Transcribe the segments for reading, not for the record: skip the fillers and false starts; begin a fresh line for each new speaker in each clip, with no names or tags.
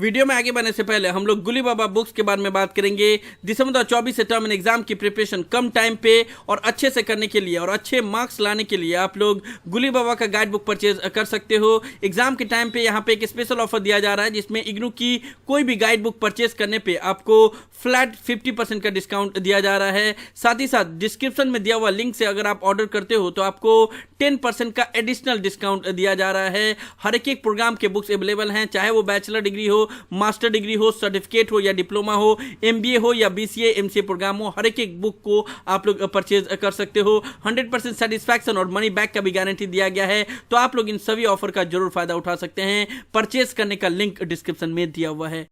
Video में आगे बढ़ने से पहले हम लोग गुली बाबा बुक्स के बारे में बात करेंगे। दिसंबर 2024 से टर्म एग्जाम की प्रिपरेशन कम टाइम पे और अच्छे से करने के लिए और अच्छे मार्क्स लाने के लिए आप लोग गुली बाबा का गाइड बुक परचेज कर सकते हो। एग्जाम के टाइम पे यहाँ पे एक स्पेशल ऑफर दिया जा रहा है जिसमें इग्नू की कोई भी गाइड बुक परचेज करने पे आपको फ्लैट 50% का डिस्काउंट दिया जा रहा है। साथ ही साथ डिस्क्रिप्शन में दिया हुआ लिंक से अगर आप ऑर्डर करते हो तो आपको 10% का एडिशनल डिस्काउंट दिया जा रहा है। हर एक प्रोग्राम के बुक्स अवेलेबल हैं, चाहे वो बैचलर डिग्री हो, मास्टर डिग्री हो, सर्टिफिकेट हो या डिप्लोमा हो, एमबीए हो या बीसीए एमसीए प्रोग्राम हो, हर एक बुक को आप लोग परचेज कर सकते हो। 100% सेटिस्फैक्शन और मनी बैक का भी गारंटी दिया गया है, तो आप लोग इन सभी ऑफर का जरूर फायदा उठा सकते हैं। परचेज करने का लिंक डिस्क्रिप्शन में दिया हुआ है।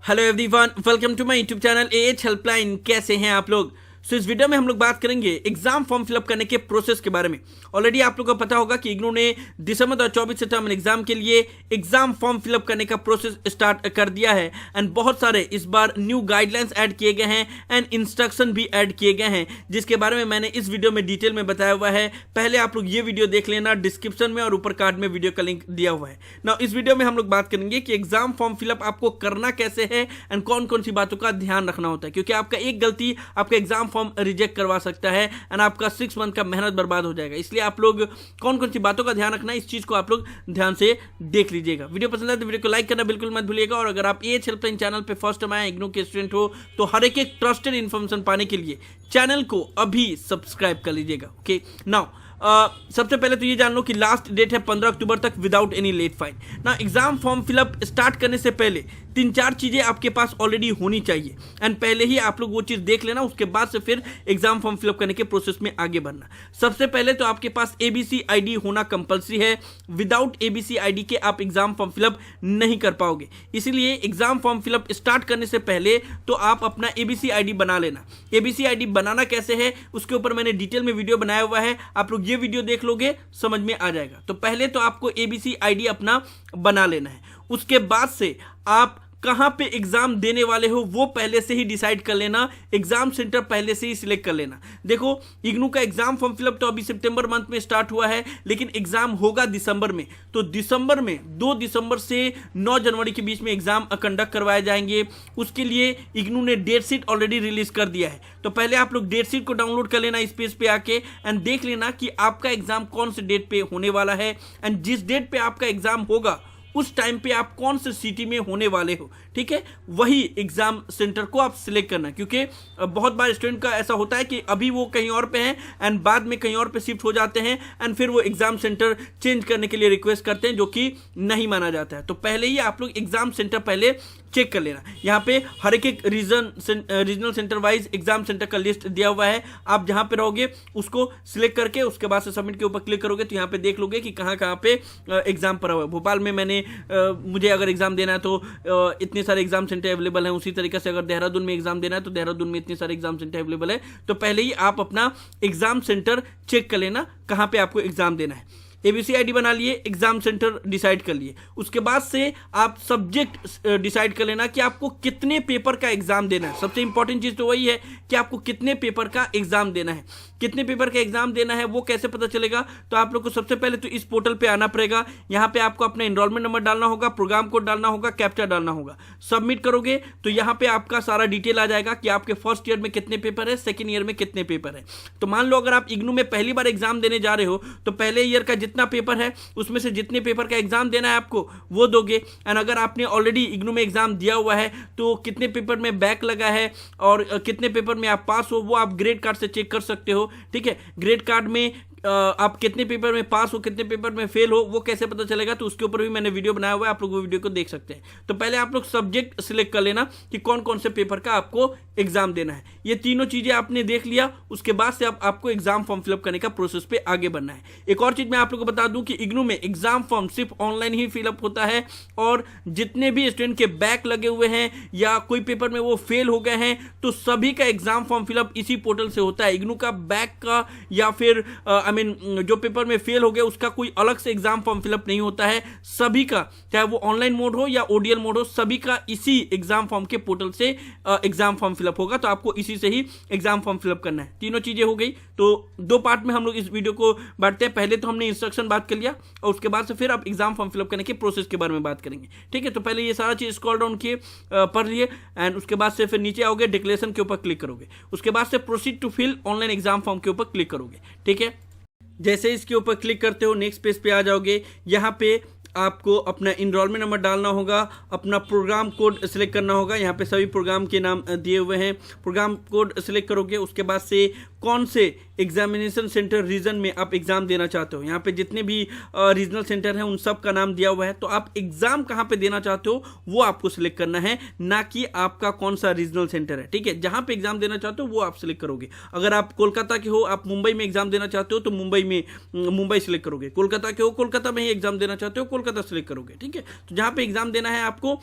Hello everyone, welcome to my YouTube channel AH helpline. कैसे हैं आप लोग? इस वीडियो में हम लोग बात करेंगे एग्जाम फॉर्म फिलअप करने के प्रोसेस के बारे में। ऑलरेडी आप लोगों को पता होगा कि इग्नू ने दिसंबर 2024 से टर्म एग्जाम के लिए एग्जाम फॉर्म फिलअप करने का प्रोसेस स्टार्ट कर दिया है एंड बहुत सारे इस बार न्यू गाइडलाइंस ऐड किए गए हैं एंड इंस्ट्रक्शन भी ऐड किए गए हैं, जिसके बारे में मैंने इस वीडियो में डिटेल में बताया हुआ है। पहले आप लोग ये वीडियो देख लेना, डिस्क्रिप्शन में और ऊपर कार्ड में वीडियो का लिंक दिया हुआ है। नाउ इस वीडियो में हम लोग बात करेंगे कि एग्जाम फॉर्म फिलअप आपको करना कैसे है एंड कौन कौन सी बातों का ध्यान रखना होता है, क्योंकि आपका एक गलती आपका एग्जाम फॉर्म रिजेक्ट करवा सकता है एंड आपका 6 मंथ का मेहनत बर्बाद हो जाएगा। इसलिए आप लोग कौन कौन सी बातों का ध्यान रखना है, इस चीज को आप लोग ध्यान से देख लीजिएगा। वीडियो पसंद है तो वीडियो को लाइक करना बिल्कुल मत भूलिएगा, और अगर आप एएच हेल्पलाइन चैनल पे फर्स्ट टाइम आए, इग्नू के स्टूडेंट हो, तो हर एक ट्रस्टेड इन्फॉर्मेशन पाने के लिए चैनल को अभी सब्सक्राइब कर लीजिएगा। ओके, नाउ सबसे पहले तो ये जान लो कि लास्ट डेट है 15 अक्टूबर तक विदाउट एनी लेट फाइन। ना एग्जाम फॉर्म फिलअप स्टार्ट करने से पहले 3-4 चीजें आपके पास ऑलरेडी होनी चाहिए एंड पहले ही आप लोग वो चीज देख लेना, उसके बाद से फिर एग्जाम फॉर्म फिलअप करने के प्रोसेस में आगे बढ़ना। सबसे पहले तो आपके पास एबीसी आईडी होना कंपलसरी है। विदाउट एबीसी आईडी के आप एग्जाम फॉर्म फिलअप नहीं कर पाओगे, इसीलिए एग्जाम फॉर्म फिलअप स्टार्ट करने से पहले तो आप अपना एबीसी आईडी बना लेना। एबीसी आईडी बनाना कैसे है उसके ऊपर मैंने डिटेल में वीडियो बनाया हुआ है, आप लोग ये वीडियो देख लोगे समझ में आ जाएगा। तो पहले तो आपको एबीसी आईडी अपना बना लेना है, उसके बाद से आप कहां पे एग्जाम देने वाले हो वो पहले से ही डिसाइड कर लेना, एग्जाम सेंटर पहले से ही सिलेक्ट कर लेना। देखो इग्नू का एग्जाम फॉर्म फिलअप तो अभी सितंबर मंथ में स्टार्ट हुआ है, लेकिन एग्जाम होगा दिसंबर में। तो दिसंबर में 2 दिसंबर से 9 जनवरी के बीच में एग्जाम कंडक्ट करवाए जाएंगे। उसके लिए इग्नू ने डेट शीट ऑलरेडी रिलीज कर दिया है, तो पहले आप लोग डेट शीट को डाउनलोड कर लेना इस पेज पे आके एंड देख लेना कि आपका एग्जाम कौन से डेट पे होने वाला है एंड जिस डेट पे आपका एग्जाम होगा उस टाइम पे आप कौन से सिटी में होने वाले हो, ठीक है, वही एग्जाम सेंटर को आप सिलेक्ट करना। क्योंकि बहुत बार स्टूडेंट का ऐसा होता है कि अभी वो कहीं और पे हैं एंड बाद में कहीं और पे शिफ्ट हो जाते हैं एंड फिर वो एग्जाम सेंटर चेंज करने के लिए रिक्वेस्ट करते हैं, जो कि नहीं माना जाता है। तो पहले ही आप लोग एग्जाम सेंटर पहले चेक कर लेना। यहाँ पे हर एक regional centre wise exam centre का लिस्ट दिया हुआ है, आप जहाँ पे रहोगे उसको सिलेक्ट करके उसके बाद से सबमिट के ऊपर क्लिक करोगे तो यहाँ पे देख लोगे कि कहाँ कहाँ पे एग्जाम पड़ा हुआ है। भोपाल में मैंने मुझे अगर एग्जाम देना है तो इतने सारे एग्जाम सेंटर अवेलेबल हैं। उसी तरीके से अगर देहरादून में एग्जाम देना है तो देहरादून में इतने सारे एग्जाम सेंटर अवेलेबल है। तो पहले ही आप अपना एग्जाम सेंटर चेक कर लेना कहाँ पे आपको एग्जाम देना है। एबीसी आईडी बना लिए, एग्जाम सेंटर डिसाइड कर लिए, उसके बाद से आप सब्जेक्ट डिसाइड कर लेना कि आपको कितने पेपर का एग्जाम देना है। सबसे इंपॉर्टेंट चीज तो वही है कि आपको कितने पेपर का एग्जाम देना है। कितने पेपर का एग्जाम देना है वो कैसे पता चलेगा? तो आप लोग को सबसे पहले तो इस पोर्टल पे आना पड़ेगा। यहाँ पे आपको अपना एनरोलमेंट नंबर डालना होगा, प्रोग्राम कोड डालना होगा, कैप्चा डालना होगा। सबमिट करोगे तो यहाँ पे आपका सारा डिटेल आ जाएगा कि आपके फर्स्ट ईयर में कितने पेपर है, सेकेंड ईयर में कितने पेपर है। तो मान लो अगर आप इग्नू में पहली बार एग्जाम देने जा रहे हो तो पहले ईयर का जितना पेपर है उसमें से जितने पेपर का एग्जाम देना है आपको वो दोगे। एंड अगर आपने ऑलरेडी इग्नू में एग्जाम दिया हुआ है तो कितने पेपर में बैक लगा है और कितने पेपर में आप पास हो वो आप ग्रेड कार्ड से चेक कर सकते हो, ठीक है। ग्रेड कार्ड में आप कितने पेपर में पास हो, कितने पेपर में फेल हो, वो कैसे पता चलेगा, तो उसके ऊपर भी मैंने वीडियो बनाया हुआ है, आप लोग वो वीडियो को देख सकते हैं। तो पहले आप लोग सब्जेक्ट सिलेक्ट कर लेना कि कौन कौन से पेपर का आपको एग्जाम देना है। ये तीनों चीजें आपने देख लिया, उसके बाद से अब आपको एग्जाम फॉर्म फिलअप करने का प्रोसेस पे आगे बढ़ना है। एक और चीज मैं आप लोग को बता दूं कि इग्नू में एग्जाम फॉर्म सिर्फ ऑनलाइन ही फिलअप होता है, और जितने भी स्टूडेंट के बैक लगे हुए हैं या कोई पेपर में वो फेल हो गए हैं तो सभी का एग्जाम फॉर्म फिलअप इसी पोर्टल से होता है। इग्नू का बैक का या फिर जो पेपर में फेल हो गया उसका कोई अलग से एग्जाम फॉर्म फिलअप नहीं होता है। सभी का, चाहे वो ऑनलाइन मोड हो या ओडीएल मोड हो, सभी का इसी एग्जाम फॉर्म के पोर्टल से एग्जाम फॉर्म फिलअप होगा। तो आपको इसी से ही एग्जाम फॉर्म फिलअप करना है। तीनों चीजें हो गई। तो दो पार्ट में हम लोग इस वीडियो को बांटते हैं। पहले तो हमने इंस्ट्रक्शन बात कर लिया और उसके बाद से फिर आप एग्जाम फॉर्म फिलअप करने के प्रोसेस के बारे में बात करेंगे। ठीक है, तो पहले ये सारा चीज स्क्रॉल डाउन किए, पढ़ लिए, एंड उसके बाद से फिर नीचे आओगे, डिक्लेरेशन के ऊपर क्लिक करोगे। उसके बाद से proceed to fill online exam form के ऊपर क्लिक करोगे। ठीक है, जैसे इसके ऊपर क्लिक करते हो नेक्स्ट पेज पे आ जाओगे। यहाँ पे आपको अपना इनरोलमेंट नंबर डालना होगा, अपना प्रोग्राम कोड सिलेक्ट करना होगा। यहाँ पे सभी प्रोग्राम के नाम दिए हुए हैं। प्रोग्राम कोड सिलेक्ट करोगे। उसके बाद से कौन से एग्जामिनेशन सेंटर रीजन में आप एग्जाम देना चाहते हो, यहाँ पे जितने भी रीजनल सेंटर हैं उन सब का नाम दिया हुआ है। तो आप एग्जाम कहाँ पे देना चाहते हो वो आपको सिलेक्ट करना है, ना कि आपका कौन सा रीजनल सेंटर है। ठीक है, जहाँ पे एग्जाम देना चाहते हो वो आप सिलेक्ट करोगे। अगर आप कोलकाता के हो, आप मुंबई में एग्जाम देना चाहते हो तो मुंबई सिलेक्ट करोगे। कोलकाता के हो, कोलकाता में ही एग्जाम देना चाहते हो, कोलकाता सिलेक्ट करोगे। ठीक है, तो जहाँ पे एग्जाम देना है आपको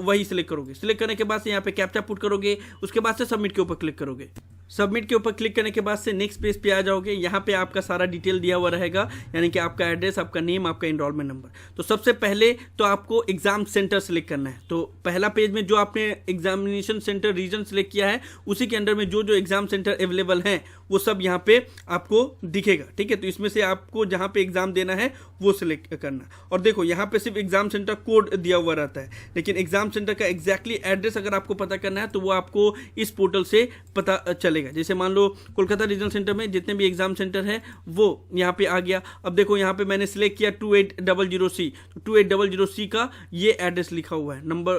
वही सिलेक्ट करोगे। सिलेक्ट करने के बाद से यहाँ पे कैप्चा पुट करोगे। उसके बाद से सबमिट के ऊपर क्लिक करोगे। सबमिट के ऊपर क्लिक करने के बाद से नेक्स्ट पेज पे आ जाओगे। यहाँ पे आपका सारा डिटेल दिया हुआ रहेगा, यानी कि आपका एड्रेस, आपका नेम, आपका एनरोलमेंट नंबर। तो सबसे पहले तो आपको एग्जाम सेंटर सेलेक्ट करना है। तो पहला पेज में जो आपने एग्जामिनेशन सेंटर रीजन सेलेक्ट किया है उसी के अंडर में जो जो एग्जाम सेंटर अवेलेबल हैं वो सब यहाँ पे आपको दिखेगा। ठीक है, तो इसमें से आपको जहाँ पे एग्जाम देना है वो सिलेक्ट करना। और देखो यहाँ पे सिर्फ एग्जाम सेंटर कोड दिया हुआ रहता है, लेकिन एग्जाम सेंटर का एग्जैक्टली एड्रेस अगर आपको पता करना है तो वो आपको इस पोर्टल से पता चलेगा। जैसे मान लो कोलकाता रीजनल सेंटर में जितने भी एग्जाम सेंटर है वो यहाँ पे आ गया। अब देखो यहाँ पे मैंने सिलेक्ट किया 2800C, तो 2800C का ये एड्रेस लिखा हुआ है, नंबर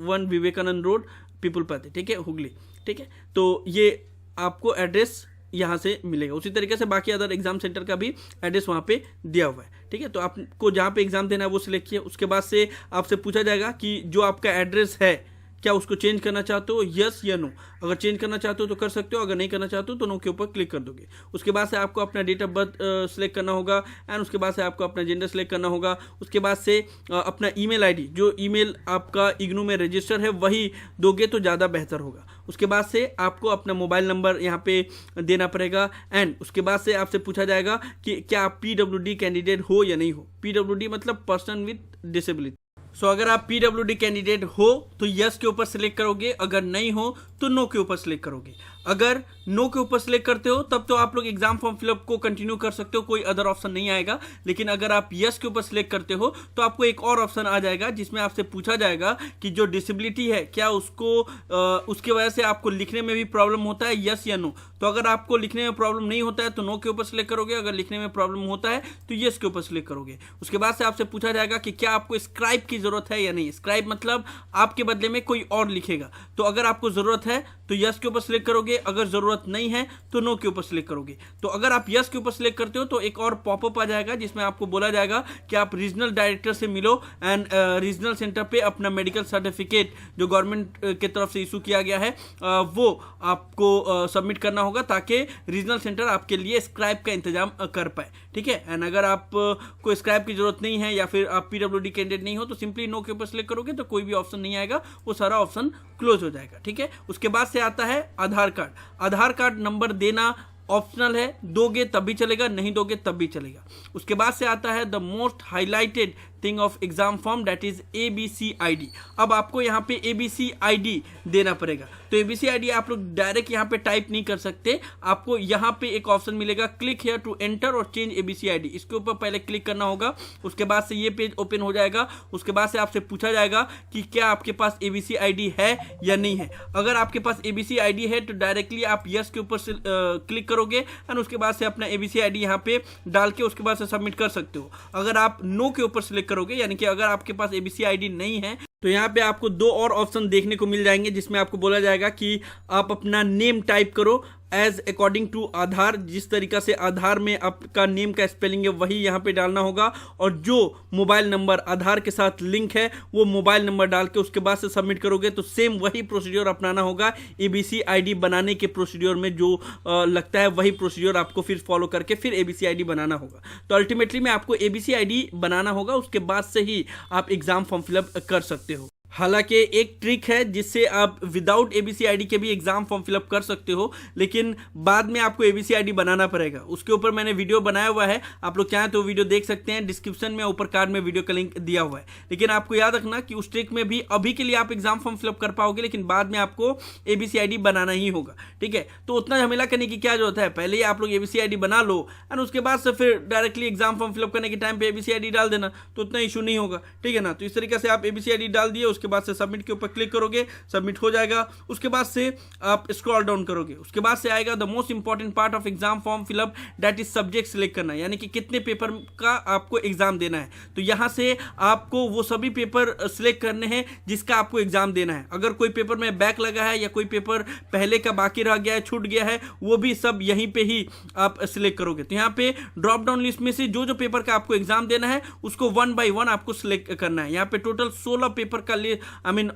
1 विवेकानंद रोड, पीपल पाती। ठीक है, हुगली। ठीक है, तो ये आपको एड्रेस यहाँ से मिलेगा। उसी तरीके से बाकी अदर एग्जाम सेंटर का भी एड्रेस वहाँ पे दिया हुआ है। ठीक है, तो आपको जहाँ पे एग्जाम देना है वो सिलेक्ट किया। उसके बाद से आपसे पूछा जाएगा कि जो आपका एड्रेस है क्या उसको चेंज करना चाहते हो, यस या नो। अगर चेंज करना चाहते हो तो कर सकते हो, अगर नहीं करना चाहते हो तो नो के ऊपर क्लिक कर दोगे। उसके बाद से आपको अपना डेट ऑफ बर्थ सिलेक्ट करना होगा, एंड उसके बाद से आपको अपना जेंडर सेलेक्ट करना होगा। उसके बाद से अपना ईमेल आईडी, जो ईमेल आपका इग्नू में रजिस्टर है वही दोगे तो ज़्यादा बेहतर होगा। उसके बाद से आपको अपना मोबाइल नंबर यहाँ पे देना पड़ेगा, एंड उसके बाद से आपसे पूछा जाएगा कि क्या आप PWD कैंडिडेट हो या नहीं हो। PWD मतलब पर्सन विथ डिसेबिलिटी। सो अगर आप PWD कैंडिडेट हो तो यस के ऊपर सिलेक्ट करोगे, अगर नहीं हो तो नो के ऊपर सिलेक्ट करोगे। अगर नो के ऊपर सिलेक्ट करते हो तब तो आप लोग एग्जाम फॉर्म फिलअप को कंटिन्यू कर सकते हो, कोई अदर ऑप्शन नहीं आएगा। लेकिन अगर आप यस के ऊपर सिलेक्ट करते हो तो आपको एक और ऑप्शन आ जाएगा जिसमें आपसे पूछा जाएगा कि जो डिसेबिलिटी है क्या उसको उसकी वजह से आपको लिखने में भी प्रॉब्लम होता है, यस या नो। तो अगर आपको लिखने में प्रॉब्लम नहीं होता है तो नो के ऊपर सिलेक्ट करोगे, अगर लिखने में प्रॉब्लम होता है तो यस के ऊपर सिलेक्ट करोगे। उसके बाद से आपसे पूछा जाएगा कि क्या आपको स्क्राइब की जरूरत है या नहीं। स्क्राइब मतलब आपके बदले में कोई और लिखेगा। तो अगर आपको जरूरत है तो यस के ऊपर सिलेक्ट करोगे, अगर जरूरत नहीं है तो नो के ऊपर सिलेक्ट करोगे। तो अगर आप यस के ऊपर सिलेक्ट करते हो तो एक और पॉपअप आ जाएगा जिसमें आपको बोला जाएगा कि आप रीजनल डायरेक्टर से मिलो, एंड रीजनल सेंटर पे अपना मेडिकल सर्टिफिकेट जो गवर्नमेंट की तरफ से इशू किया गया है वो आपको सबमिट करना होगा, ताकि रीजनल सेंटर आपके लिए स्क्राइब का इंतजाम कर पाए। ठीक है, एंड अगर आप को स्क्राइब की जरूरत नहीं है या फिर आप PWD कैंडिडेट नहीं हो तो सिंपली नो के ऊपर सिलेक्ट करोगे तो कोई भी ऑप्शन नहीं आएगा, वो सारा ऑप्शन क्लोज हो जाएगा। ठीक है, उसके बाद से आता है आधार कार्ड। आधार कार्ड नंबर देना ऑप्शनल है, दोगे तब भी चलेगा, नहीं दोगे तब भी चलेगा। उसके बाद से आता है the most highlighted thing of exam form, that is ABC ID। अब आपको यहाँ पे ABC ID देना पड़ेगा। तो ABC ID आप लोग डायरेक्ट यहाँ पे टाइप नहीं कर सकते, आपको यहाँ पे एक ऑप्शन मिलेगा क्लिक हियर टू एंटर और चेंज ABC ID। इसके ऊपर पहले क्लिक करना होगा। उसके बाद से ये पेज ओपन हो जाएगा। उसके बाद से आपसे पूछा जाएगा कि क्या आपके पास ABC ID है या नहीं है। अगर आपके पास ABC ID है तो डायरेक्टली आप यस के ऊपर से क्लिक करोगे, एंड उसके बाद से अपना ABC ID यहाँ पे डाल के उसके बाद से सबमिट कर सकते हो। अगर आप नो के ऊपर सिलेक्ट करोगे, यानी कि अगर आपके पास ABC ID नहीं है तो यहाँ पे आपको दो और ऑप्शन देखने को मिल जाएंगे जिसमें आपको बोला जाएगा कि आप अपना नेम टाइप करो एज अकॉर्डिंग टू आधार। जिस तरीका से आधार में आपका नेम का स्पेलिंग है वही यहाँ पे डालना होगा, और जो मोबाइल नंबर आधार के साथ लिंक है वो मोबाइल नंबर डाल के उसके बाद से सबमिट करोगे तो सेम वही प्रोसीड्योर अपनाना होगा। ABC ID बनाने के प्रोसीड्योर में जो लगता है वही प्रोसीड्योर आपको फिर फॉलो करके फिर ABC ID बनाना होगा। तो अल्टीमेटली में आपको ABC ID बनाना होगा, उसके बाद से ही आप एग्जाम फॉर्म फिलअप कर सकते हो। हालांकि एक ट्रिक है जिससे आप विदाउट एबीसी आईडी के भी एग्जाम फॉर्म फिलअप कर सकते हो, लेकिन बाद में आपको एबीसी आईडी बनाना पड़ेगा। उसके ऊपर मैंने वीडियो बनाया हुआ है, आप लोग चाहें तो वीडियो देख सकते हैं, डिस्क्रिप्शन में ऊपर कार्ड में वीडियो का लिंक दिया हुआ है। लेकिन आपको याद रखना कि उस ट्रिक में भी अभी के लिए आप एग्जाम फॉर्म फिलअप कर पाओगे, लेकिन बाद में आपको एबीसी आईडी बनाना ही होगा। ठीक है, तो उतना झमेला करने की क्या जरूरत है, पहले ही आप लोग एबीसी आईडी बना लो एंड उसके बाद से फिर डायरेक्टली एग्जाम फॉर्म फिलअप करने के टाइम पे एबीसी आईडी डाल देना, तो उतना इशू नहीं होगा। ठीक है ना, तो इस तरीके से आप एबीसी आईडी डाल दिए, उसके बाद से सबमिट के ऊपर क्लिक करोगे, सबमिट हो जाएगा। उसके बाद से आप स्क्रॉल डाउन करोगे, उसके बाद से आएगा the most important part of exam form fill up, that is subject select करना, यानी कि कितने पेपर का आपको एग्जाम देना है। तो यहां से आपको वो सभी पेपर सिलेक्ट करने हैं जिसका आपको एग्जाम देना है। अगर कोई पेपर में बैक लगा है या कोई पेपर पहले का बाकी रह गया है, छूट गया है, वो भी सब यहीं पे ही आप सिलेक्ट करोगे। तो यहाँ पे ड्रॉप डाउन लिस्ट में से जो पेपर का आपको एग्जाम देना है उसको 1 by 1 आपको सिलेक्ट करना है। यहाँ पे टोटल 16 पेपर का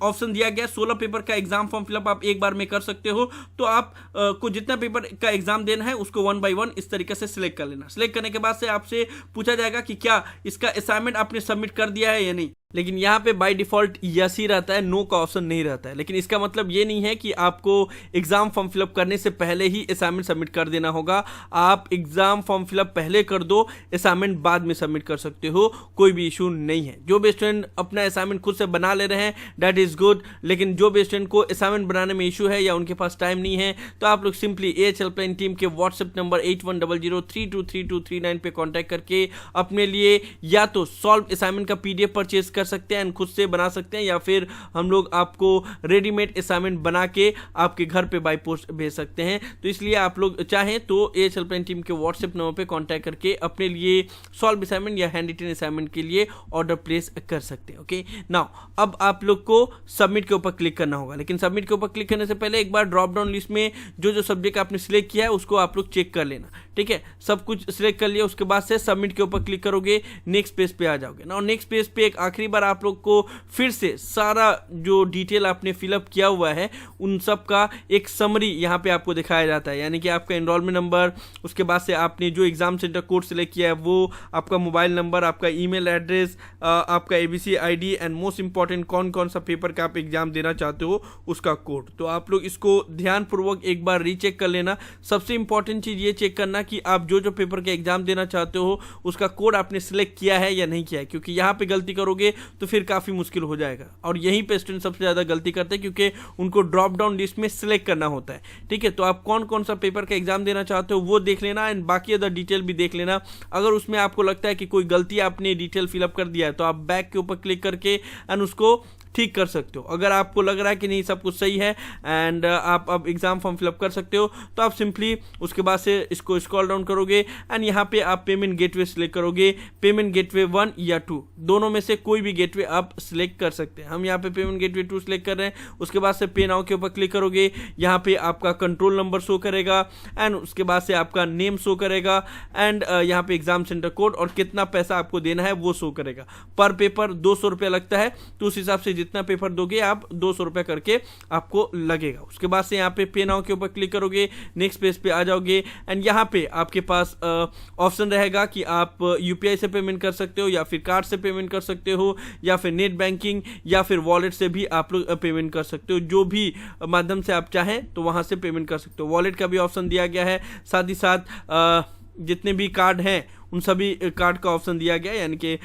ऑप्शन दिया गया, 16 पेपर का एग्जाम फॉर्म फिलअप आप एक बार में कर सकते हो। तो आप को जितना पेपर का एग्जाम देना है उसको 1 by 1 इस तरीके से सिलेक्ट कर लेना। सिलेक्ट करने के बाद से आपसे पूछा जाएगा कि क्या इसका असाइनमेंट आपने सबमिट कर दिया है या नहीं, लेकिन यहाँ पे बाय डिफॉल्ट यस ही रहता है, नो का ऑप्शन नहीं रहता है। लेकिन इसका मतलब ये नहीं है कि आपको एग्जाम फॉर्म फिलअप करने से पहले ही असाइनमेंट सबमिट कर देना होगा। आप एग्जाम फॉर्म फिलअप पहले कर दो, असाइनमेंट बाद में सबमिट कर सकते हो, कोई भी इशू नहीं है। जो भी स्टूडेंट अपना असाइनमेंट खुद से बना ले रहे हैं दैट इज गुड, लेकिन जो भी स्टूडेंट को असाइनमेंट बनाने में इशू है या उनके पास टाइम नहीं है, तो आप लोग सिंपली AH हेल्पलाइन टीम के व्हाट्सएप नंबर 8100323239 पे कॉन्टैक्ट करके अपने लिए या तो सॉल्व असाइनमेंट का PDF परचेज कर सकते हैं, खुद से बना सकते हैं, या फिर हम लोग आपको रेडीमेड असाइनमेंट बना के आपके घर पे बाय पोस्ट भेज सकते हैं। तो इसलिए आप लोग चाहें तो AH हेल्पलाइन टीम के व्हाट्सएप नंबर पे कांटेक्ट करके अपने लिए सॉल्व असाइनमेंट या हैंड रिटन असाइनमेंट के लिए ऑर्डर प्लेस कर सकते हैं। ओके, नाउ अब आप लोग को सबमिट के ऊपर क्लिक करना होगा, लेकिन सबमिट के ऊपर क्लिक करने से पहले एक बार ड्रॉप डाउन लिस्ट में जो सब्जेक्ट आपने सिलेक्ट किया है उसको आप लोग चेक कर लेना। ठीक है, सब कुछ सिलेक्ट कर लिया, उसके बाद से सबमिट के ऊपर क्लिक करोगे, नेक्स्ट पेज पे आ जाओगे। नाउ नेक्स्ट पेज पे एक आखिरी बार आप लोग को फिर से सारा जो डिटेल आपने फिलअप किया हुआ है उन सब का एक समरी यहाँ पे आपको दिखाया जाता है, यानी कि आपका एनरोलमेंट नंबर, उसके बाद से आपने जो एग्जाम सेंटर कोड सिलेक्ट किया है वो, आपका मोबाइल नंबर, आपका ईमेल एड्रेस, आपका ABC ID and most important कौन कौन सा पेपर का आप एग्जाम देना चाहते हो उसका कोड। तो आप लोग इसको ध्यानपूर्वक एक बार रीचेक कर लेना। सबसे इंपॉर्टेंट चीज ये चेक करना कि आप जो पेपर का एग्जाम देना चाहते हो उसका कोड आपने सिलेक्ट किया है या नहीं किया है, क्योंकि यहाँ पे गलती करोगे तो फिर काफी मुश्किल हो जाएगा। और यहीं पे स्टूडेंट सबसे ज्यादा गलती करते हैं क्योंकि उनको ड्रॉप डाउन लिस्ट में सिलेक्ट करना होता है। ठीक है, तो आप कौन कौन सा पेपर का एग्जाम देना चाहते हो वो देख लेना एंड बाकी अदर डिटेल भी देख लेना। अगर उसमें आपको लगता है कि कोई गलती आपने डिटेल फिलअप कर दिया है तो आप बैक के ऊपर क्लिक करके एंड उसको ठीक कर सकते हो। अगर आपको लग रहा है कि नहीं सब कुछ सही है एंड आप अब एग्जाम फॉर्म फिलअप कर सकते हो, तो आप सिंपली उसके बाद से इसको स्क्रॉल डाउन करोगे एंड यहाँ पे आप पेमेंट गेटवे सिलेक्ट करोगे। पेमेंट गेटवे 1 या 2 दोनों में से कोई भी गेटवे आप सिलेक्ट कर सकते हैं। हम यहाँ पे पेमेंट गेटवे 2 सिलेक्ट कर रहे हैं। उसके बाद से पे नाउ के ऊपर क्लिक करोगे, यहाँ पे आपका कंट्रोल नंबर शो करेगा एंड उसके बाद से आपका नेम शो करेगा एंड यहाँ पे एग्जाम सेंटर कोड और कितना पैसा आपको देना है वो शो करेगा। पर पेपर 200 रुपये लगता है, तो उस हिसाब से जितना पेपर दोगे आप 200 रुपये करके आपको लगेगा। उसके बाद से यहाँ पे पे नाउ के ऊपर क्लिक करोगे, नेक्स्ट पेज पे आ जाओगे एंड यहाँ पे आपके पास ऑप्शन रहेगा कि आप यूपीआई से पेमेंट कर सकते हो या फिर कार्ड से पेमेंट कर सकते हो या फिर नेट बैंकिंग या फिर वॉलेट से भी आप लोग पेमेंट कर सकते हो। जो भी माध्यम से आप चाहें तो वहां से पेमेंट कर सकते हो। वॉलेट का भी ऑप्शन दिया गया है, साथ ही साथ जितने भी कार्ड हैं उन सभी कार्ड का ऑप्शन दिया गया है, यानी कि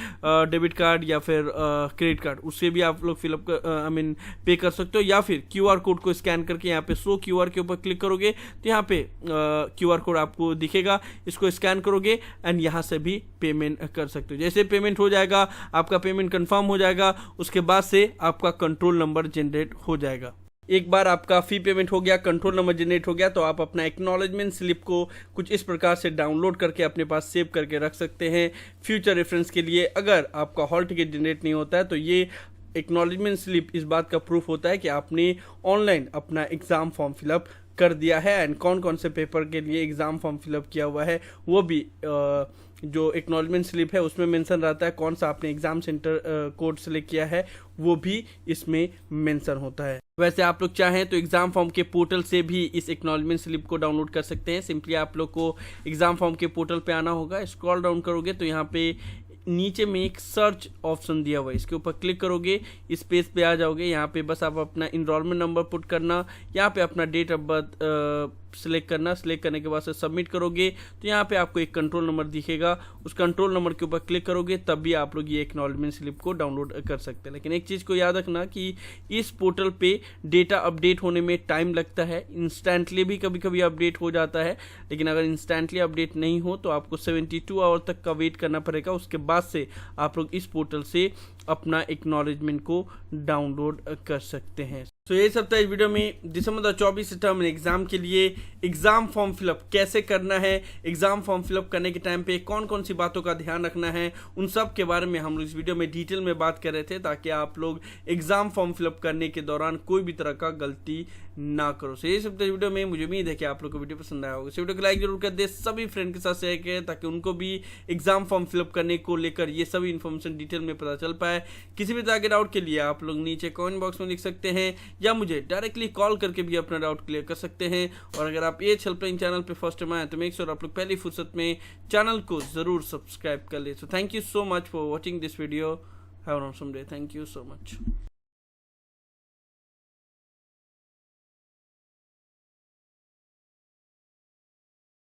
डेबिट कार्ड या फिर क्रेडिट कार्ड, उससे भी आप लोग फिलअप पे कर सकते हो या फिर क्यूआर कोड को स्कैन करके यहाँ पे शो क्यूआर के ऊपर क्लिक करोगे तो यहाँ पे क्यूआर कोड आपको दिखेगा, इसको स्कैन करोगे एंड यहाँ से भी पेमेंट कर सकते हो। जैसे पेमेंट हो जाएगा, आपका पेमेंट कंफर्म हो जाएगा, उसके बाद से आपका कंट्रोल नंबर जनरेट हो जाएगा। एक बार आपका फी पेमेंट हो गया, कंट्रोल नंबर जनरेट हो गया, तो आप अपना एक्नॉलेजमेंट स्लिप को कुछ इस प्रकार से डाउनलोड करके अपने पास सेव करके रख सकते हैं फ्यूचर रेफरेंस के लिए। अगर आपका हॉल टिकट जनरेट नहीं होता है तो ये एक्नॉलेजमेंट स्लिप इस बात का प्रूफ होता है कि आपने ऑनलाइन अपना एग्जाम फॉर्म फिलअप कर दिया है एंड कौन कौन से पेपर के लिए एग्जाम फॉर्म फिलअप किया हुआ है वो भी जो एक्नॉलेजमेंट स्लिप है उसमें मेंशन रहता है। कौन सा आपने एग्जाम सेंटर कोड सेलेक्ट किया है वो भी इसमें मेंशन होता है। वैसे आप लोग चाहें तो एग्जाम फॉर्म के पोर्टल से भी इस एक्नॉलेजमेंट स्लिप को डाउनलोड कर सकते हैं। सिंपली आप लोग को एग्जाम फॉर्म के पोर्टल पे आना होगा, स्क्रॉल डाउन करोगे तो यहाँ पे नीचे में एक सर्च ऑप्शन दिया हुआ है, इसके ऊपर क्लिक करोगे, इस पेज पे आ जाओगे। यहाँ पे बस आप अपना इनरोलमेंट नंबर पुट करना, यहाँ पे अपना डेट ऑफ बर्थ सिलेक्ट करना। सिलेक्ट करने के बाद से सबमिट करोगे तो यहाँ पे आपको एक कंट्रोल नंबर दिखेगा, उस कंट्रोल नंबर के ऊपर क्लिक करोगे तब भी आप लोग ये एक्नॉलेजमेंट स्लिप को डाउनलोड कर सकते हैं। लेकिन एक चीज़ को याद रखना कि इस पोर्टल पे डेटा अपडेट होने में टाइम लगता है, इंस्टेंटली भी कभी कभी अपडेट हो जाता है, लेकिन अगर इंस्टेंटली अपडेट नहीं हो तो आपको 72 आवर तक का वेट करना पड़ेगा। उसके बाद से आप लोग इस पोर्टल से अपना एक्नॉलेजमेंट को डाउनलोड कर सकते हैं। तो ये सब था इस वीडियो में दिसंबर 2024 टर्म एग्जाम के लिए एग्जाम फॉर्म फिलअप कैसे करना है, एग्जाम फॉर्म फिलअप करने के टाइम पे कौन कौन सी बातों का ध्यान रखना है, उन सब के बारे में हम लोग इस वीडियो में डिटेल में बात कर रहे थे, ताकि आप लोग एग्जाम फॉर्म फिलअप करने के दौरान कोई भी तरह का गलती ना करो। सो ये सब था वीडियो में, मुझे उम्मीद है कि आप लोग को वीडियो पसंद आया होगा। इस वीडियो को लाइक जरूर कर दे, सभी फ्रेंड के साथ शेयर करें ताकि उनको भी एग्जाम फॉर्म फिलअप करने को लेकर ये सभी इन्फॉर्मेशन डिटेल में पता चल पाए। किसी भी तरह के डाउट के लिए आप लोग नीचे कमेंट बॉक्स में लिख सकते हैं या मुझे डायरेक्टली कॉल करके भी अपना डाउट क्लियर कर सकते हैं। और अगर आप एज हेल्पलाइन चैनल पे फर्स्ट टाइम आए तो मेक श्योर आप लोग पहली फुर्सत में चैनल को जरूर सब्सक्राइब कर ले। So thank you so much for watching this video. Have a awesome day. Thank you so much.